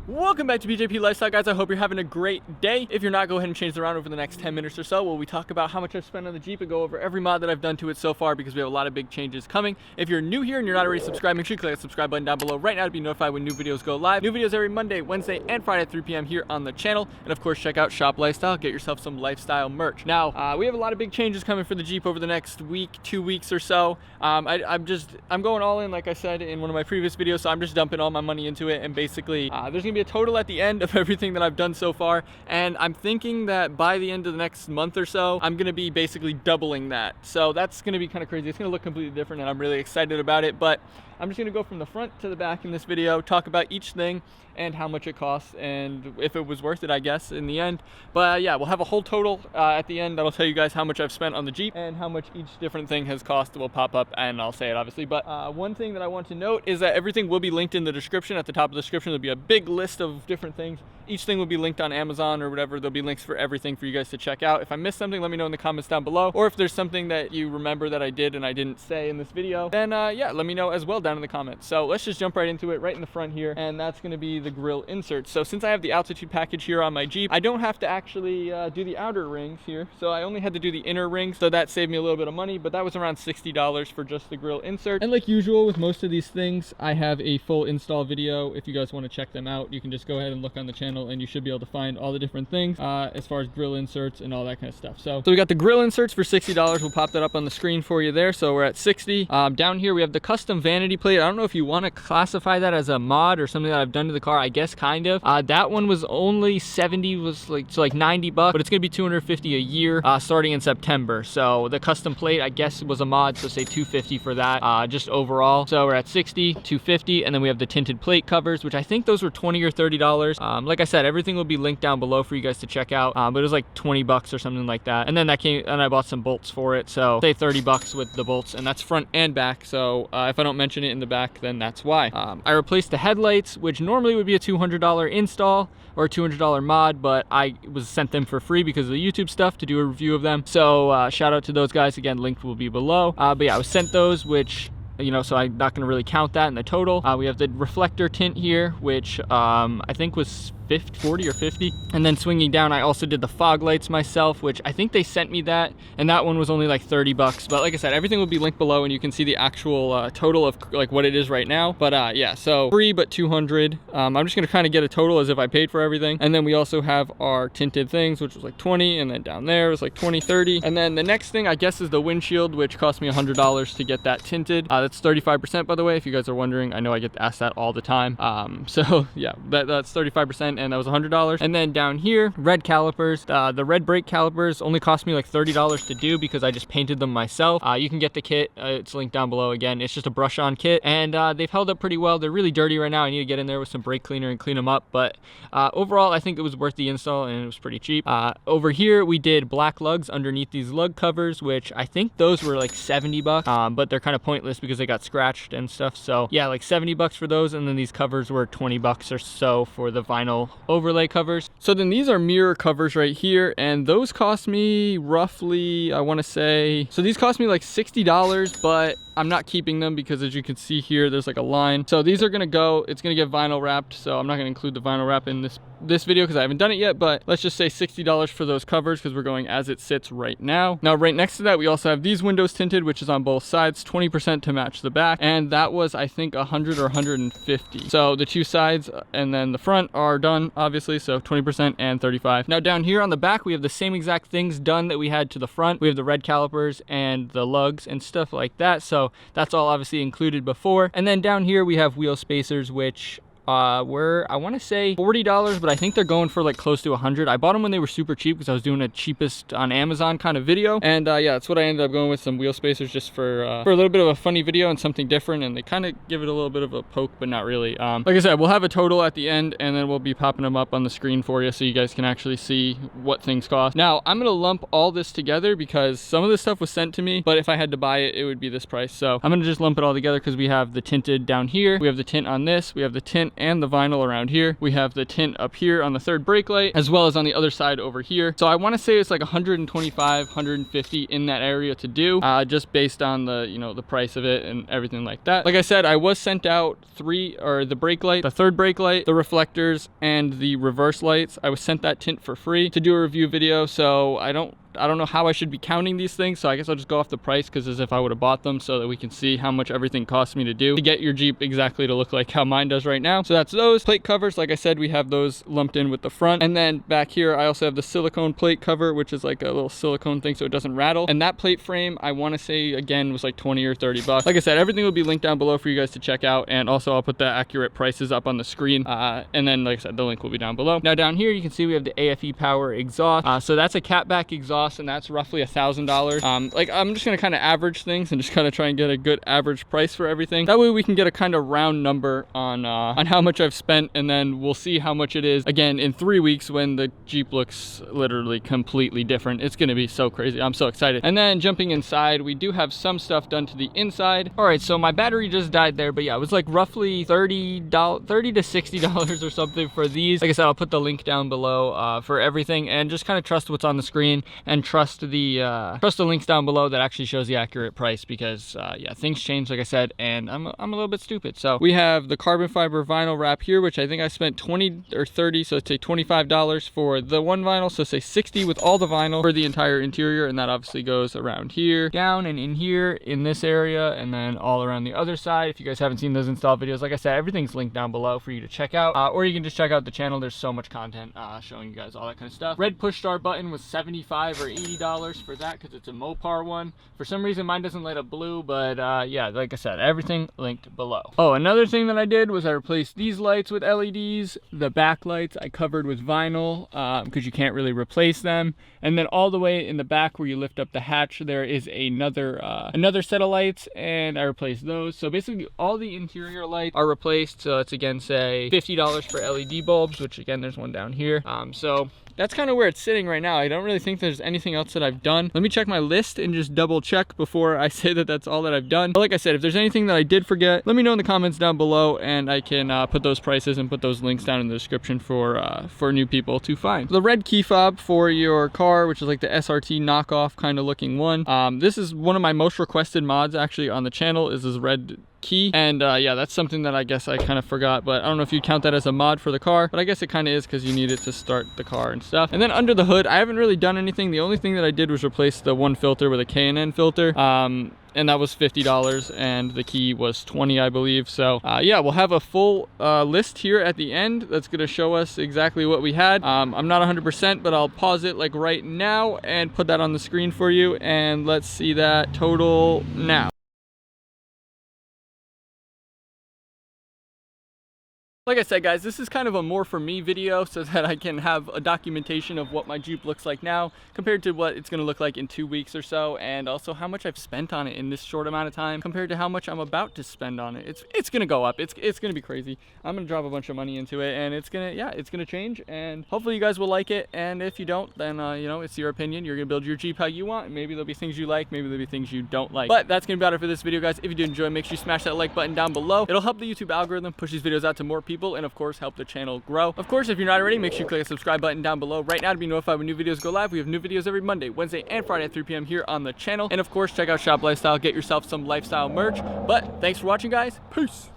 Welcome back to BJP Lifestyle, guys. I hope you're having a great day. If you're not, go ahead and change it around over the next 10 minutes or so where we talk about how much I've spent on the Jeep and go over every mod that I've done to it so far because we have a lot of big changes coming. If you're new here and you're not already subscribed, make sure you click that subscribe button down below right now to be notified when new videos go live. New videos every Monday, Wednesday, and Friday at 3 p.m. here on the channel. And of course, check out Shop Lifestyle. Get yourself some lifestyle merch. Now, we have a lot of big changes coming for the Jeep over the next week, 2 weeks or so. I'm going all in, like I said in one of my previous videos, so I'm just dumping all my money into it. And basically, there's gonna be a total at the end of everything that I've done so far, and I'm thinking that by the end of the next month or so I'm gonna be basically doubling that, so that's gonna be kind of crazy. It's gonna look completely different and I'm really excited about it, but I'm just gonna go from the front to the back in this video, talk about each thing and how much it costs and if it was worth it, I guess, in the end. But yeah, we'll have a whole total at the end that'll tell you guys how much I've spent on the Jeep and how much each different thing has cost. Will pop up and I'll say it obviously, but one thing that I want to note is that everything will be linked in the description. At the top of the description there'll be a big list of different things. Each thing will be linked on Amazon or whatever. There'll be links for everything for you guys to check out. If I missed something, let me know in the comments down below, or if there's something that you remember that I did and I didn't say in this video, then yeah, let me know as well down in the comments. So let's just jump right into it, right in the front here, and that's going to be the grille insert. So since I have the altitude package here on my Jeep, I don't have to actually do the outer rings here, so I only had to do the inner rings, so that saved me a little bit of money, but that was around $60 for just the grille insert. And like usual with most of these things, I have a full install video. If you guys want to check them out, you can just go ahead and look on the channel and you should be able to find all the different things as far as grill inserts and all that kind of stuff. So we got the grill inserts for $60. We'll pop that up on the screen for you there. So we're at 60. Down here we have the custom vanity plate. I don't know if you want to classify that as a mod or something that I've done to the car. I guess kind of. That one was only 70, was like 90 bucks, but it's gonna be 250 a year starting in September. So the custom plate, I guess, was a mod, so say 250 for that just overall. So we're at 60, 250, and then we have the tinted plate covers, which I think those were 20 or $30. Like I said, everything will be linked down below for you guys to check out, but it was like 20 bucks or something like that. And then that came, and I bought some bolts for it, so say 30 bucks with the bolts, and that's front and back. So if I don't mention it in the back, then that's why. I replaced the headlights, which normally would be a $200 install or a $200 mod, but I was sent them for free because of the YouTube stuff to do a review of them. So shout out to those guys. Again, link will be below. But yeah, I was sent those, which, you know, so I'm not going to really count that in the total. We have the reflector tint here, which I think was 40 or 50. And then swinging down, I also did the fog lights myself, which I think they sent me that, and that one was only like 30 bucks. But like I said, everything will be linked below and you can see the actual total of like what it is right now. But yeah, so free but 200. I'm just gonna kind of get a total as if I paid for everything. And then we also have our tinted things, which was like 20, and then down there was like 20, 30. And then the next thing I guess is the windshield, which cost me $100 to get that tinted. That's 35%, by the way, if you guys are wondering. I know I get asked that all the time. So yeah, that's 35%, and that was $100. And then down here, red calipers. The red brake calipers only cost me like $30 to do because I just painted them myself. You can get the kit, it's linked down below. Again, it's just a brush on kit, and they've held up pretty well. They're really dirty right now. I need to get in there with some brake cleaner and clean them up, but overall I think it was worth the install and it was pretty cheap. Over here we did black lugs underneath these lug covers, which I think those were like 70 bucks, but they're kind of pointless because they got scratched and stuff. So yeah, like 70 bucks for those, and then these covers were 20 bucks or so for the vinyl overlay covers. So then these are mirror covers right here, and those cost me roughly, I want to say, so these cost me like $60, but I'm not keeping them because as you can see here, there's like a line. So these are gonna go, it's gonna get vinyl wrapped, so I'm not gonna include the vinyl wrap in this video because I haven't done it yet, but let's just say $60 for those covers because we're going as it sits right now. Now right next to that, we also have these windows tinted, which is on both sides, 20% to match the back, and that was I think 100 or 150. So the two sides and then the front are done, obviously, so 20% and 35. Now down here on the back, we have the same exact things done that we had to the front. We have the red calipers and the lugs and stuff like that, so that's all obviously included before. And then down here we have wheel spacers, which were, I want to say $40, but I think they're going for like close to 100. I bought them when they were super cheap because I was doing a cheapest on Amazon kind of video, and yeah, that's what I ended up going with, some wheel spacers just for a little bit of a funny video and something different, and they kind of give it a little bit of a poke, but not really. Like I said, we'll have a total at the end, and then we'll be popping them up on the screen for you so you guys can actually see what things cost. Now I'm gonna lump all this together because some of this stuff was sent to me, but if I had to buy it, it would be this price. So I'm gonna just lump it all together because we have the tinted down here, we have the tint on this, we have the tint and the vinyl around here. We have the tint up here on the third brake light, as well as on the other side over here. So I want to say it's like 125, 150 in that area to do, just based on the, you know, the price of it and everything like that. Like I said, I was sent out the brake light, the third brake light, the reflectors, and the reverse lights. I was sent that tint for free to do a review video, so I don't know how I should be counting these things, so I guess I'll just go off the price, because as if I would have bought them, so that we can see how much everything costs me to do to get your Jeep exactly to look like how mine does right now. So that's those plate covers. Like I said, we have those lumped in with the front, and then back here I also have the silicone plate cover, which is like a little silicone thing so it doesn't rattle. And that plate frame, I want to say again was like 20 or 30 bucks. Like I said, everything will be linked down below for you guys to check out, and also I'll put the accurate prices up on the screen, and then like I said, the link will be down below. Now down here you can see we have the AFE power exhaust, so that's a catback exhaust, and that's roughly $1,000. Like I'm just gonna kind of average things and just kind of try and get a good average price for everything. That way we can get a kind of round number on how much I've spent, and then we'll see how much it is again in 3 weeks when the Jeep looks literally completely different. It's gonna be so crazy. I'm so excited. And then jumping inside, we do have some stuff done to the inside. All right, so my battery just died there, but yeah, it was like roughly $30 to $60 or something for these. Like I said, I'll put the link down below for everything, and just kind of trust what's on the screen and trust the links down below that actually shows the accurate price, because yeah, things change, like I said, and I'm a little bit stupid. So we have the carbon fiber vinyl wrap here, which I think I spent 20 or 30, so say $25 for the one vinyl, so say 60 with all the vinyl for the entire interior. And that obviously goes around here, down and in here in this area, and then all around the other side. If you guys haven't seen those install videos, like I said, everything's linked down below for you to check out, or you can just check out the channel. There's so much content showing you guys all that kind of stuff. Red push start button was $75 or $80 for that, because it's a Mopar one. For some reason mine doesn't light up blue, but yeah, like I said, everything linked below. Oh, another thing that I did was I replaced these lights with LEDs. The back lights I covered with vinyl, because you can't really replace them. And then all the way in the back where you lift up the hatch, there is another set of lights, and I replaced those. So basically all the interior lights are replaced. So let's again say $50 for LED bulbs, which again there's one down here. So that's kind of where it's sitting right now. I don't really think there's anything else that I've done. Let me check my list and just double check before I say that that's all that I've done. But like I said, if there's anything that I did forget, let me know in the comments down below, and I can put those prices and put those links down in the description for new people to find. The red key fob for your car, which is like the SRT knockoff kind of looking one. This is one of my most requested mods actually on the channel, is this red key. And yeah, that's something that I guess I kind of forgot, but I don't know if you count that as a mod for the car, but I guess it kind of is, because you need it to start the car and stuff. And then under the hood, I haven't really done anything. The only thing that I did was replace the one filter with a K&N filter, and that was $50, and the key was 20, I believe. So yeah, we'll have a full list here at the end that's going to show us exactly what we had. I'm not 100%, but I'll pause it like right now and put that on the screen for you, and let's see that total now. Like I said, guys, this is kind of a more for me video, so that I can have a documentation of what my Jeep looks like now compared to what it's going to look like in 2 weeks or so, and also how much I've spent on it in this short amount of time compared to how much I'm about to spend on it. It's going to go up. It's going to be crazy. I'm going to drop a bunch of money into it, and it's going to change, and hopefully you guys will like it. And if you don't, then you know, it's your opinion. You're going to build your Jeep how you want, and maybe there'll be things you like, maybe there'll be things you don't like. But that's going to be about it for this video, guys. If you did enjoy, make sure you smash that like button down below. It'll help the YouTube algorithm push these videos out to more people, and of course help the channel grow. Of course, if you're not already, make sure you click the subscribe button down below right now to be notified when new videos go live. We have new videos every Monday, Wednesday, and Friday at 3 p.m. here on the channel. And of course, check out Shop Lifestyle, get yourself some lifestyle merch. But thanks for watching, guys. Peace.